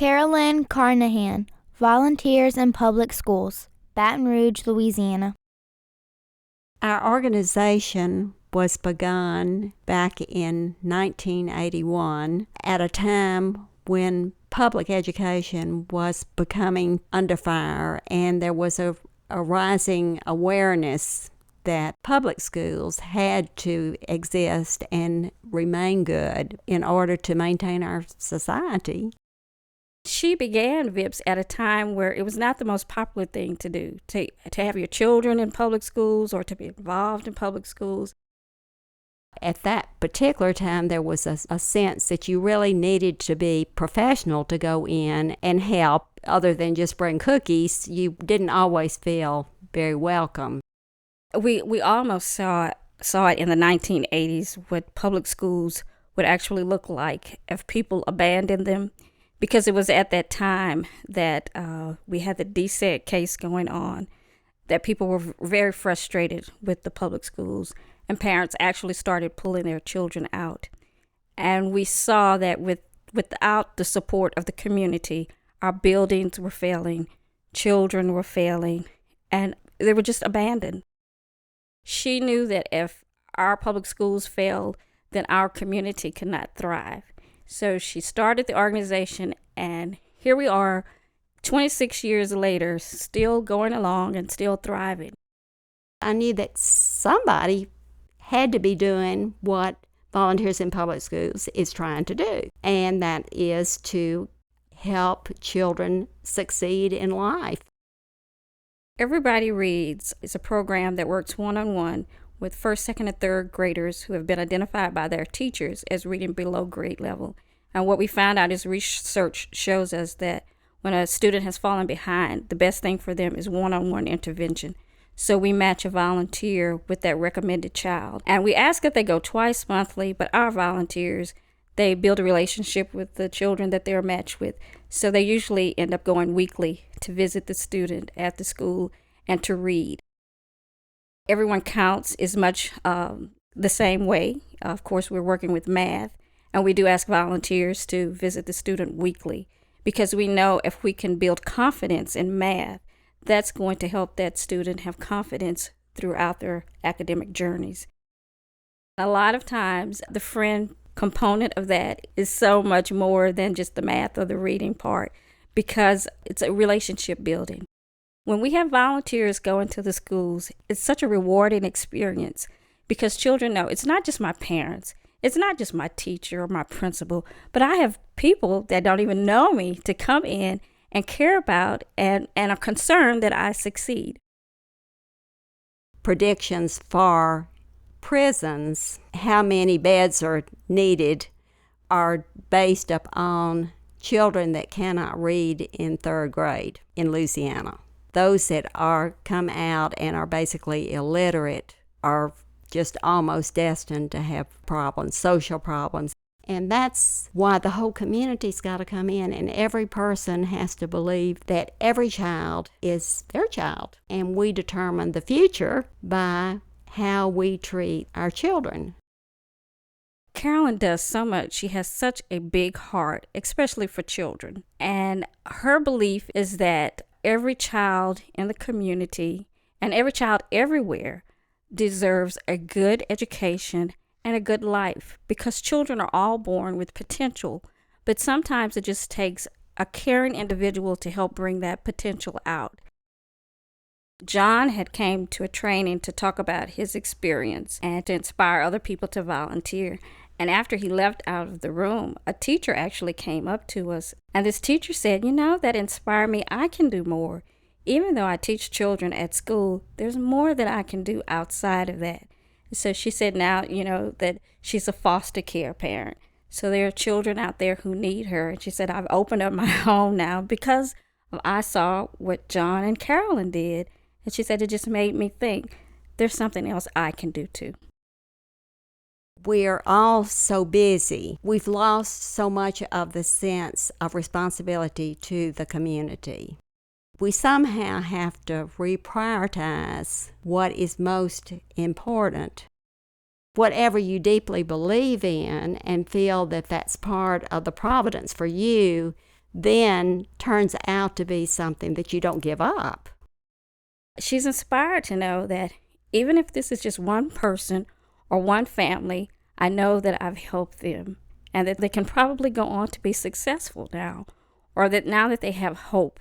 Carolyn Carnahan, Volunteers in Public Schools, Baton Rouge, Louisiana. Our organization was begun back in 1981 at a time when public education was becoming under fire, and there was a rising awareness that public schools had to exist and remain good in order to maintain our society. She began VIPS at a time where it was not the most popular thing to do, to have your children in public schools or to be involved in public schools. At that particular time, there was a sense that you really needed to be professional to go in and help. Other than just bring cookies, you didn't always feel very welcome. We almost saw it in the 1980s, what public schools would actually look like if people abandoned them, because it was at that time that we had the DSEG case going on, that people were very frustrated with the public schools, and parents actually started pulling their children out. And we saw that without the support of the community, our buildings were failing, children were failing, and they were just abandoned. She knew that if our public schools failed, then our community could not thrive. So she started the organization, and here we are, 26 years later, still going along and still thriving. I knew that somebody had to be doing what Volunteers in Public Schools is trying to do, and that is to help children succeed in life. Everybody Reads is a program that works one-on-one with first, second, and third graders who have been identified by their teachers as reading below grade level. And what we found out is research shows us that when a student has fallen behind, the best thing for them is one-on-one intervention. So we match a volunteer with that recommended child. And we ask that they go twice monthly, but our volunteers, they build a relationship with the children that they're matched with. So they usually end up going weekly to visit the student at the school and to read. Everyone counts is much the same way. Of course, we're working with math, and we do ask volunteers to visit the student weekly, because we know if we can build confidence in math, that's going to help that student have confidence throughout their academic journeys. A lot of times, the friend component of that is so much more than just the math or the reading part, because it's a relationship building. When we have volunteers go into the schools, it's such a rewarding experience, because children know it's not just my parents, it's not just my teacher or my principal, but I have people that don't even know me to come in and care about and are concerned that I succeed. Predictions for prisons, how many beds are needed, are based upon children that cannot read in third grade in Louisiana. Those that are come out and are basically illiterate are just almost destined to have problems, social problems. And that's why the whole community's got to come in, and every person has to believe that every child is their child. And we determine the future by how we treat our children. Carolyn does so much. She has such a big heart, especially for children. And her belief is that every child in the community and every child everywhere deserves a good education and a good life, because children are all born with potential, but sometimes it just takes a caring individual to help bring that potential out. John had came to a training to talk about his experience and to inspire other people to volunteer. And after he left out of the room, a teacher actually came up to us. And this teacher said, that inspired me. I can do more. Even though I teach children at school, there's more that I can do outside of that. So she said now, that she's a foster care parent. So there are children out there who need her. And she said, I've opened up my home now because I saw what John and Carolyn did. And she said, it just made me think there's something else I can do too. We're all so busy. We've lost so much of the sense of responsibility to the community. We somehow have to reprioritize what is most important. Whatever you deeply believe in and feel that that's part of the providence for you, then turns out to be something that you don't give up. She's inspired to know that even if this is just one person or one family, I know that I've helped them and that they can probably go on to be successful now, or that now that they have hope,